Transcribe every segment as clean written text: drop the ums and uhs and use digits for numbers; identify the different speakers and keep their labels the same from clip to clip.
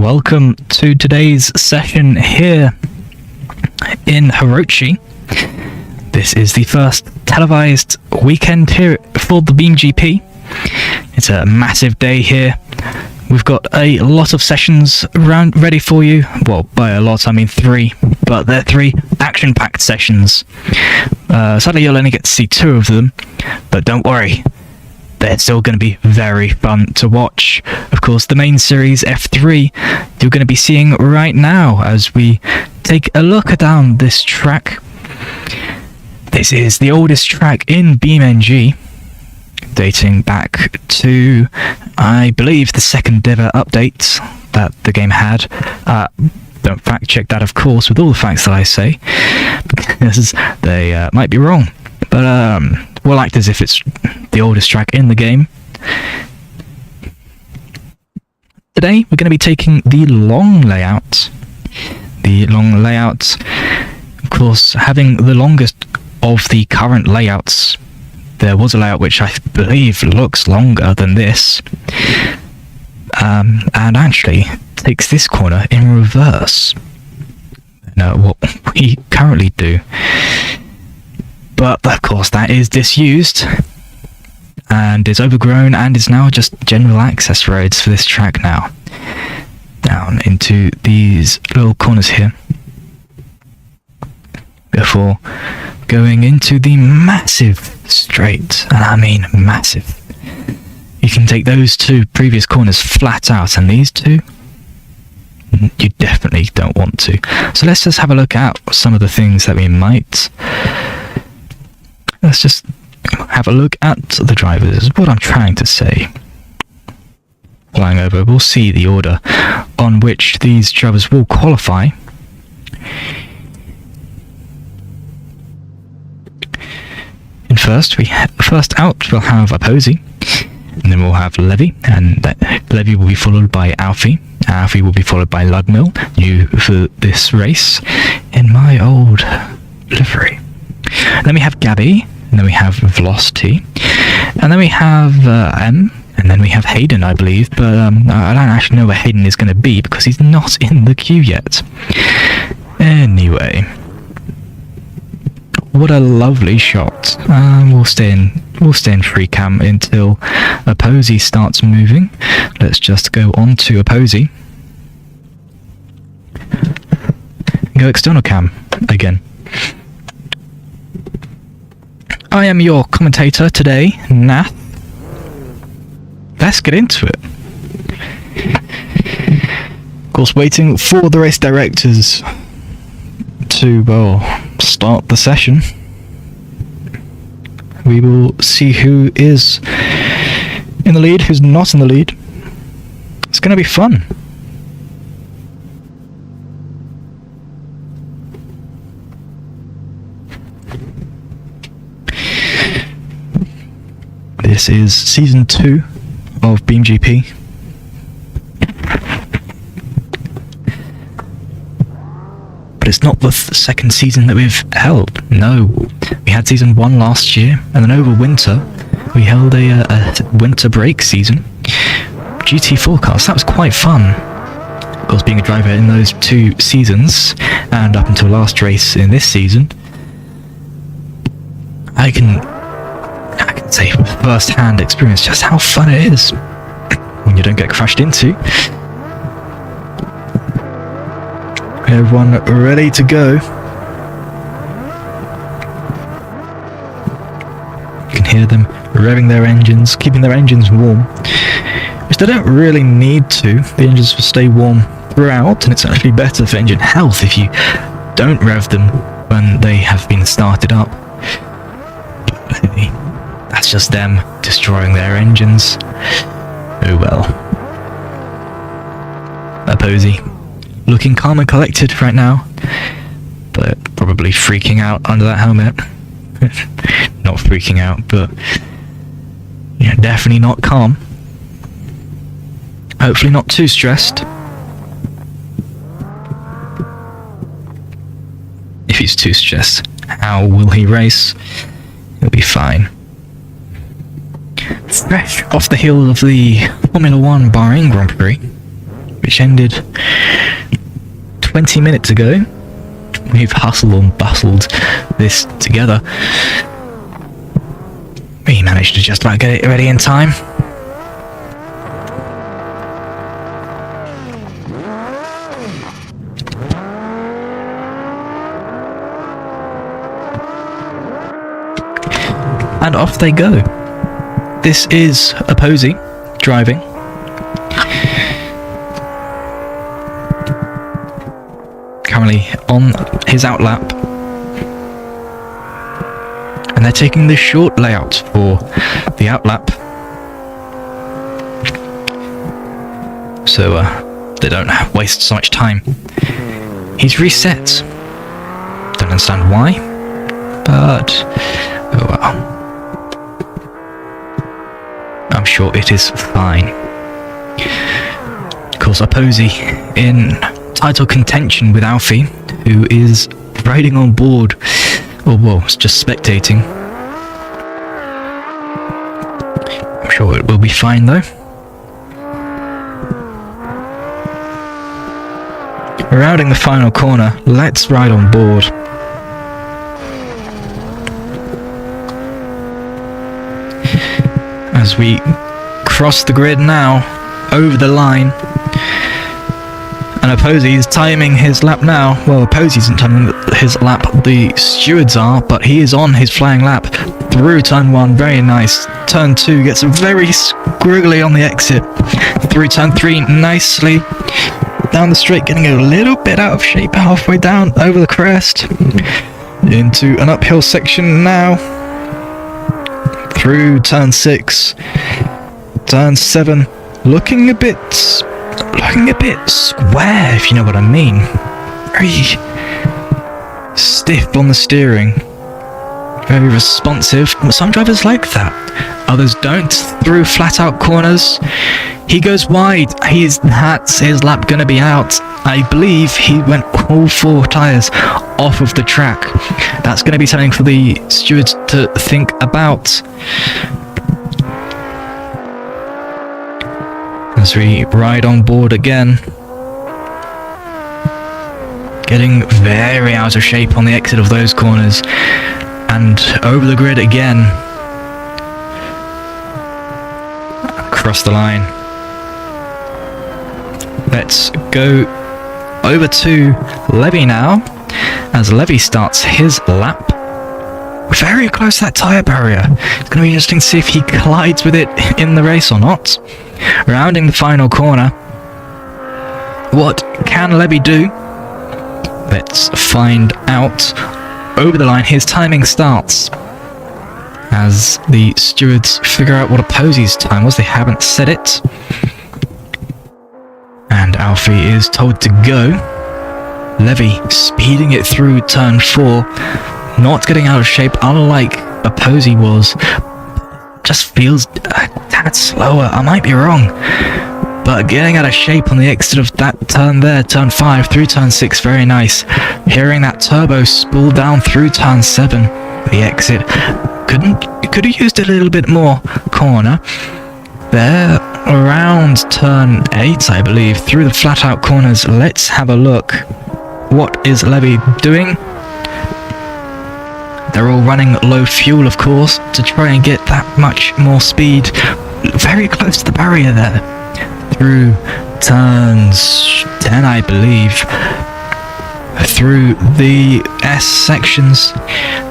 Speaker 1: welcome to today's session here in Hirochi. This is the first televised weekend here for the BeamGP. It's a massive day here. We've got a lot of sessions ready for you. Well, by a lot I mean 3, but they're 3 action-packed sessions. Sadly you'll only get to see 2 of them, but don't worry, they're still going to be very fun to watch. Of course, the main series F3 you're going to be seeing right now as we take a look down this track. This is the oldest track in BeamNG, dating back to, I believe, the second ever update that the game had. Don't fact check that, of course, with all the facts that I say, because they might be wrong. But we'll act as if it's the oldest track in the game. Today we're going to be taking the long layout. The long layout, of course, having the longest of the current layouts. There was a layout which I believe looks longer than this, and actually takes this corner in reverse. What we currently do. But of course that is disused and is overgrown and is now just general access roads for this track now. Down into these little corners here before going into the massive straight, and I mean massive. You can take those 2 previous corners flat out, and these 2 you definitely don't want to. So let's just have a look at some of the things that we might. Let's just have a look at the drivers. What I'm trying to say. Flying over, we'll see the order on which these drivers will qualify. And first out we'll have Hirochi, and then we'll have Levy, and Levy will be followed by Alfie. Alfie will be followed by Ludmill, new for this race, in my old livery. Then we have Gabby, and then we have Velocity, and then we have M, and then we have Hayden, I believe, but I don't actually know where Hayden is going to be because he's not in the queue yet. Anyway, what a lovely shot. We'll stay in free cam until Hirochi starts moving. Let's just go on to Hirochi. Go external cam again. I am your commentator today, Nath. Let's get into it. Of course, waiting for the race directors to, well, start the session. We will see who is in the lead, who's not in the lead. It's going to be fun. This is Season 2 of BeamGP. But it's not the second season that we've held. No, we had Season 1 last year, and then over winter we held a winter break season. GT Forecast, that was quite fun. Of course, being a driver in those 2 seasons, and up until last race in this season, I can say from first-hand experience just how fun it is when you don't get crashed into. Everyone ready to go. You can hear them revving their engines, keeping their engines warm, which they don't really need to. The engines will stay warm throughout, and it's actually better for engine health if you don't rev them when they have been started up. That's just them destroying their engines. Oh well. Hirochi, looking calm and collected right now, but probably freaking out under that helmet. Not freaking out, but yeah, definitely not calm. Hopefully not too stressed. If he's too stressed, how will he race? He'll be fine. Fresh off the heels of the Formula 1 Bahrain Grand Prix, which ended 20 minutes ago. We've hustled and bustled this together. We managed to just about get it ready in time. And off they go. This is Hirochi driving. Currently on his outlap. And they're taking the short layout for the outlap. So they don't waste so much time. He's reset. Don't understand why. But oh well. I'm sure it is fine. Of course, Hirochi in title contention with Alfie, who is riding on board, or well, just spectating. I'm sure it will be fine though. Rounding the final corner, let's ride on board. As we cross the grid now, over the line. And Hirochi is timing his lap now. Well, Hirochi isn't timing his lap, the stewards are, but he is on his flying lap through turn 1, very nice. Turn 2 gets very squiggly on the exit. Through turn 3, nicely. Down the straight, getting a little bit out of shape halfway down, over the crest. Into an uphill section now. Through turn 6, turn 7, looking a bit square, if you know what I mean. Very stiff on the steering, very responsive. Some drivers like that, others don't. Through flat out corners, he goes wide. That's his lap gonna be out. I believe he went all 4 tyres off of the track. That's going to be something for the stewards to think about. As we ride on board again. Getting very out of shape on the exit of those corners. And over the grid again. Across the line. Let's go over to Levy now, as Levy starts his lap. Very close to that tyre barrier. It's going to be interesting to see if he collides with it in the race or not. Rounding the final corner. What can Levy do? Let's find out. Over the line, his timing starts. As the stewards figure out what Hirochi's time was, they haven't said it. And Alfie is told to go. Levy speeding it through turn 4, not getting out of shape, unlike Hirochi was. Just feels a tad slower, I might be wrong. But getting out of shape on the exit of that turn there, turn 5, through turn 6, very nice. Hearing that turbo spool down through turn 7, the exit. Could have used a little bit more corner. There, around turn 8, I believe, through the flat out corners. Let's have a look. What is Levy doing? They're all running low fuel, of course, to try and get that much more speed. Very close to the barrier there. Through turns 10, I believe. Through the S sections.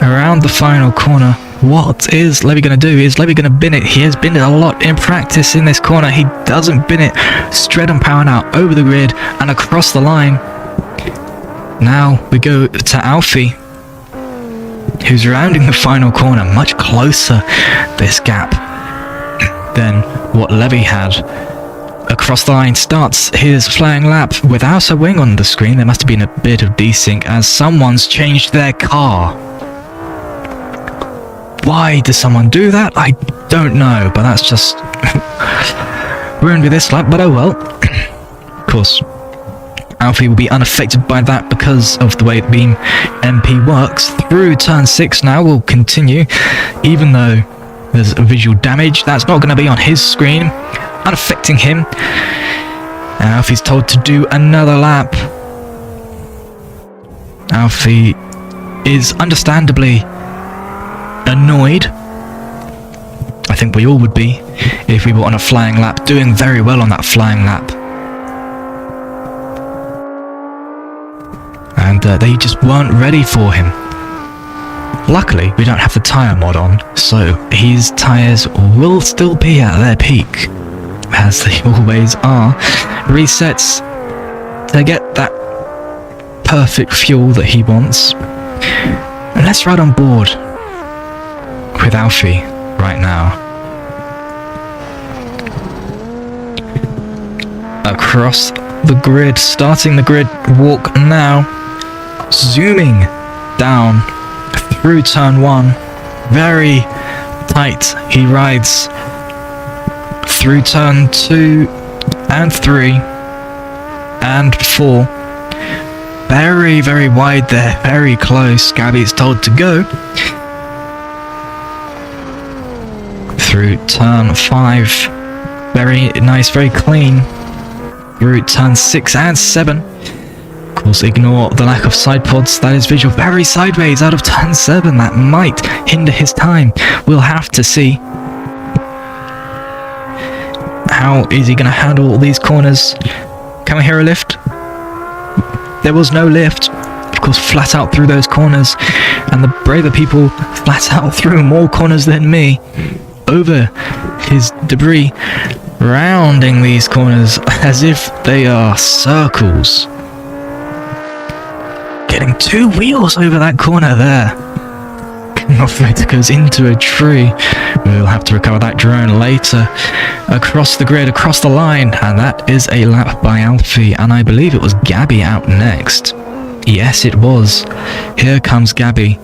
Speaker 1: Around the final corner. What is Levy going to do? Is Levy going to bin it? He has binned it a lot in practice in this corner. He doesn't bin it. Straight on power now, over the grid and across the line. Now we go to Alfie, who's rounding the final corner, much closer this gap than what Levy had. Across the line, starts his flying lap without a wing on the screen. There must have been a bit of desync as someone's changed their car. Why does someone do that? I don't know, but that's just ruined with this lap, but oh well. Of course, Alfie will be unaffected by that because of the way BeamGP works. Through turn 6 now will continue, even though there's visual damage. That's not going to be on his screen, unaffecting him. Alfie's told to do another lap. Alfie is understandably annoyed. I think we all would be if we were on a flying lap, doing very well on that flying lap. And they just weren't ready for him. Luckily, we don't have the tyre mod on, so his tyres will still be at their peak, as they always are. Resets to get that perfect fuel that he wants. And let's ride on board with Alfie right now. Across the grid, starting the grid walk now, zooming down through turn 1, very tight he rides through turn 2 and 3 and 4, very, very wide there, very close. Gabby's told to go through turn 5, very nice, very clean, through turn 6 and 7. Of course, ignore the lack of side pods. That is visual. Very sideways out of turn 7. That might hinder his time. We'll have to see. How is he going to handle all these corners? Can we hear a lift? There was no lift. Of course, flat out through those corners. And the braver people flat out through more corners than me. Over his debris. Rounding these corners as if they are circles. Getting 2 wheels over that corner there. I'm afraid it goes into a tree. We'll have to recover that drone later. Across the grid, across the line, and that is a lap by Alfie, and I believe it was Gabby out next. Yes, it was. Here comes Gabby.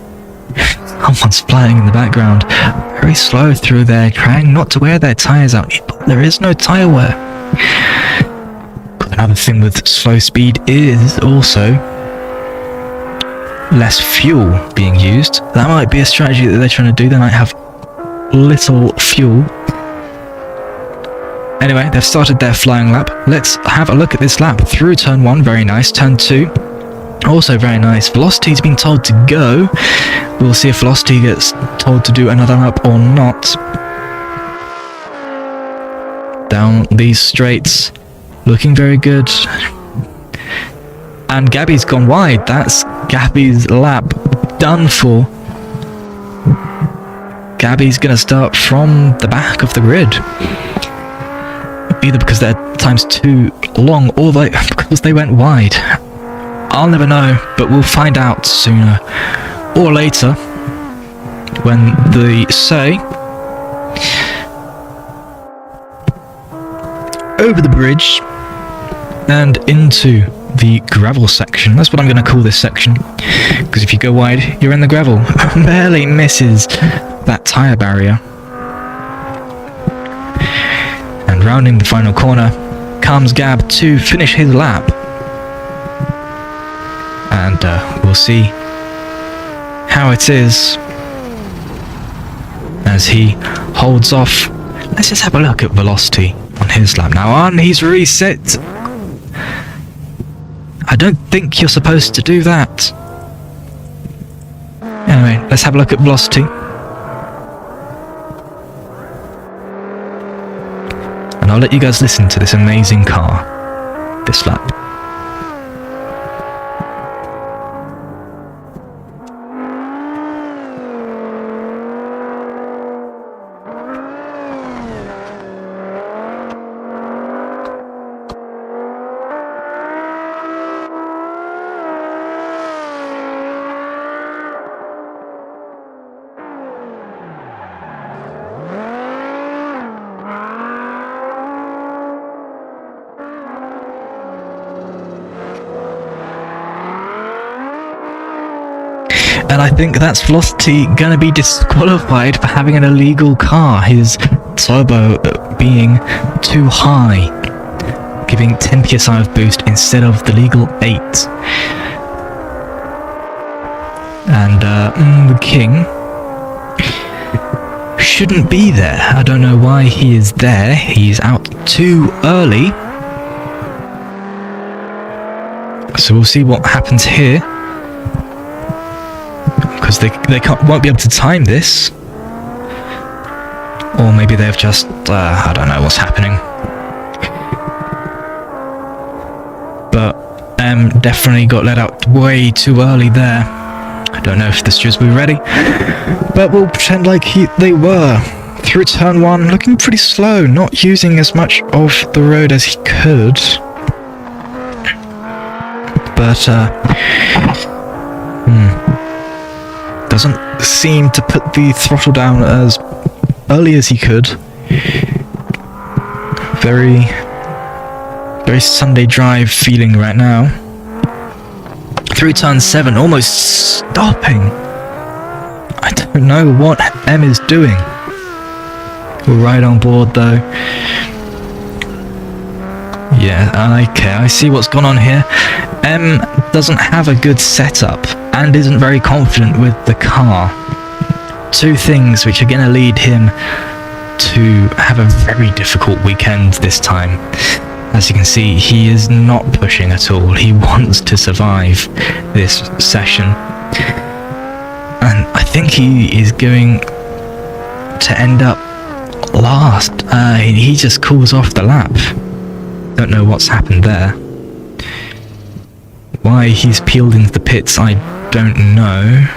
Speaker 1: Someone's flying in the background. Very slow through there, trying not to wear their tyres out. But there is no tyre wear. Another thing with slow speed is also less fuel being used. That might be a strategy that they're trying to do. They might have little fuel. Anyway, they've started their flying lap. Let's have a look at this lap. Through turn 1, very nice. Turn 2, also very nice. Velocity's been told to go. We'll see if Velocity gets told to do another lap or not. Down these straights, looking very good. And Gabby's gone wide. That's Gabby's lap done for. Gabby's gonna start from the back of the grid. Either because their time's too long or because they went wide. I'll never know, but we'll find out sooner or later when they say over the bridge and into the gravel section. That's what I'm going to call this section, because if you go wide, you're in the gravel. Barely misses that tyre barrier. And rounding the final corner comes Gab to finish his lap. And we'll see how it is as he holds off. Let's just have a look at Velocity on his lap now. And he's reset. I don't think you're supposed to do that. Anyway, let's have a look at Velocity. And I'll let you guys listen to this amazing car, this lap. And I think that's Velocity gonna be disqualified for having an illegal car, his turbo being too high, giving 10 psi of boost instead of the legal 8. And the King shouldn't be there. I don't know why he is there. He's out too early. So we'll see what happens here, because they won't be able to time this, or maybe they've just I don't know what's happening. But definitely got let out way too early there. I don't know if the stewards will be ready, but we'll pretend like they were. Through turn 1, looking pretty slow, not using as much of the road as he could. But doesn't seem to put the throttle down as early as he could. Very Sunday drive feeling right now. Through turn 7, almost stopping. I don't know what M is doing. We're right on board though. Yeah, okay, I see what's gone on here. M doesn't have a good setup and isn't very confident with the car. Two things which are going to lead him to have a very difficult weekend this time. As you can see, he is not pushing at all. He wants to survive this session. And I think he is going to end up last. He just calls off the lap. Don't know what's happened there. Why he's peeled into the pits, I don't know.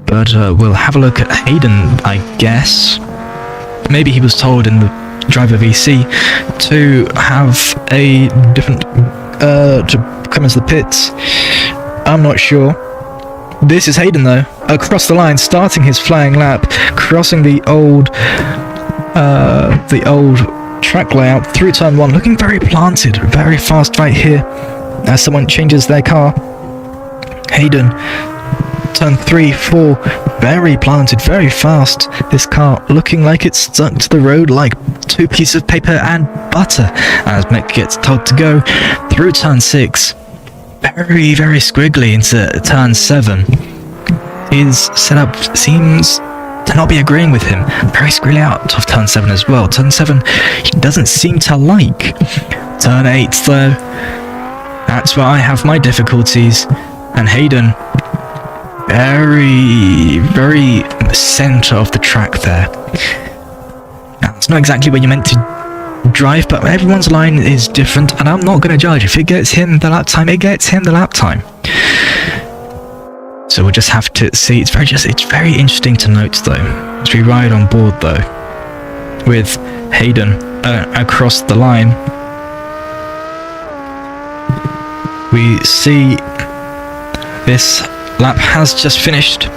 Speaker 1: But we'll have a look at Hayden, I guess. Maybe he was told in the driver VC to have a different to come into the pits. I'm not sure. This is Hayden though, across the line, starting his flying lap, crossing the old track layout through turn 1, looking very planted, very fast right here as someone changes their car. Hayden, turn 3, 4, very planted, very fast. This car looking like it's stuck to the road like two pieces of paper and butter as Mick gets told to go through turn 6. Very, very squiggly into turn 7. His setup seems to not be agreeing with him. Very squiggly out of turn 7 as well. Turn 7 he doesn't seem to like. Turn 8 though, that's where I have my difficulties. And Hayden, very, very centre of the track there. Now, it's not exactly where you're meant to drive, but everyone's line is different, and I'm not going to judge. If it gets him the lap time, it gets him the lap time. So we'll just have to see. It's very interesting to note though, as we ride on board though, with Hayden across the line. We see this lap has just finished.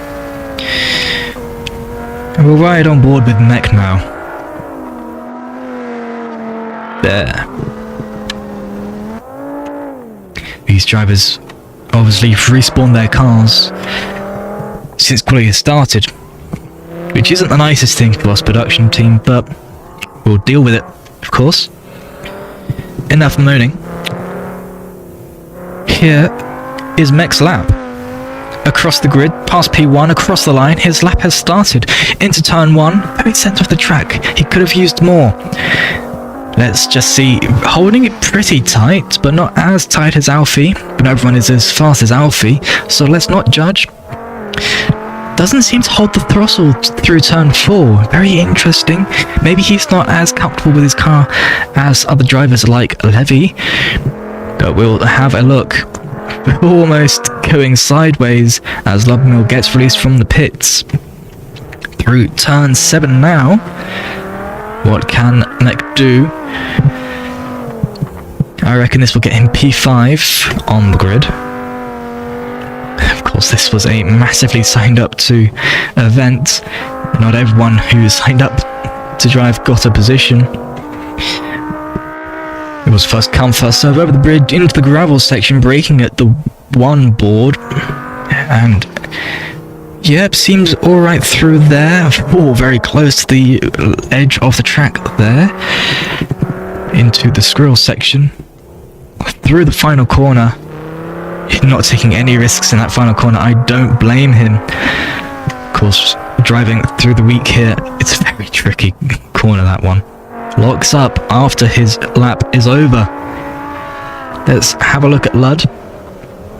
Speaker 1: And we'll ride on board with Mech now. There. These drivers obviously respawn their cars since quality has started, which isn't the nicest thing for us production team, but we'll deal with it, of course. Enough moaning. Here is Mech's lap. Across the grid, past P1, across the line, his lap has started. Into turn 1, very centre of the track. He could have used more. Let's just see, holding it pretty tight, but not as tight as Alfie, but everyone is as fast as Alfie, so let's not judge. Doesn't seem to hold the throttle through turn 4, very interesting. Maybe he's not as comfortable with his car as other drivers like Levy, but we'll have a look. We're almost going sideways as Lubnell gets released from the pits. Through turn 7 now. What can Mech do? I reckon this will get him P5 on the grid. Of course, this was a massively signed up to event. Not everyone who signed up to drive got a position. It was first come, first serve over the bridge into the gravel section, braking at the 1 board. And yep, seems alright through there. Oh, very close to the edge of the track there. Into the squirrel section. Through the final corner. Not taking any risks in that final corner. I don't blame him. Of course, driving through the week here, it's a very tricky corner, that one. locks up after his lap is over. Let's have a look at Lud.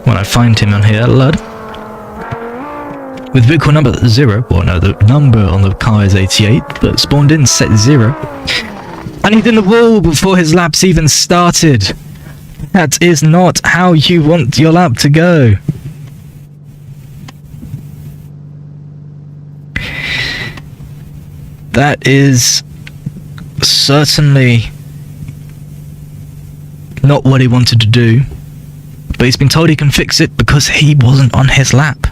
Speaker 1: When I find him on here, Lud. With vehicle number 0, well no, the number on the car is 88, but spawned in set 0. And he's in the wall before his lap's even started. That is not how you want your lap to go. That is certainly not what he wanted to do, but he's been told he can fix it because he wasn't on his lap.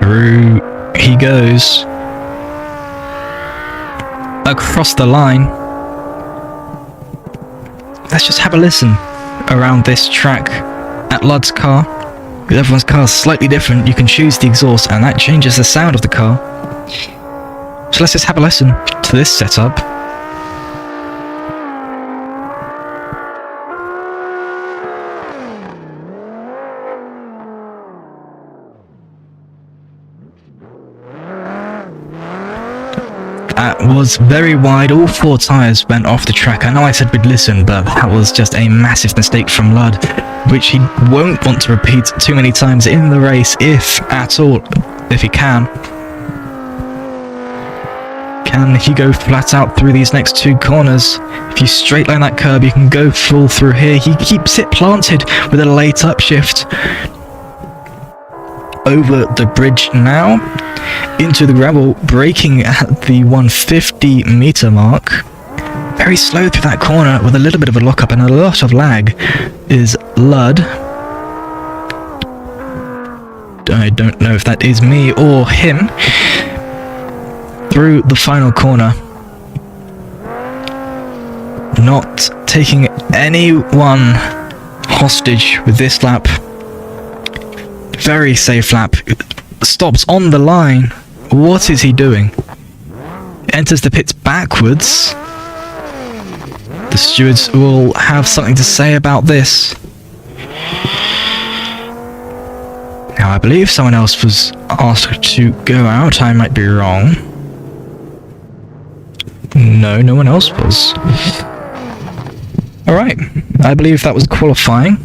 Speaker 1: Through he goes. Across the line. Let's just have a listen around this track at Lud's car. Because everyone's car is slightly different. You can choose the exhaust and that changes the sound of the car. So let's just have a listen to this setup. That was very wide, all 4 tyres went off the track. I know I said we'd listen, but that was just a massive mistake from Lud, which he won't want to repeat too many times in the race, if at all, if he can. Can he go flat out through these next 2 corners? If you straight line that curb, you can go full through here. He keeps it planted with a late upshift. Over the bridge now, into the gravel, braking at the 150 meter mark. Very slow through that corner with a little bit of a lockup and a lot of lag is Lud. I don't know if that is me or him. Through the final corner. Not taking anyone hostage with this lap. Very safe lap. Stops on the line. What is he doing? Enters the pits backwards. The stewards will have something to say about this. Now I believe someone else was asked to go out. I might be wrong. No, no one else was. Alright, I believe that was qualifying.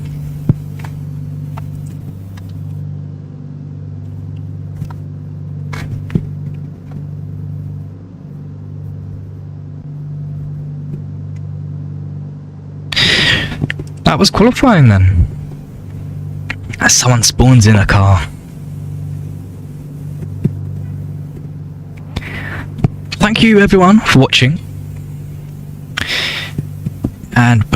Speaker 1: That was qualifying then. As someone spawns in a car. Thank you everyone for watching. And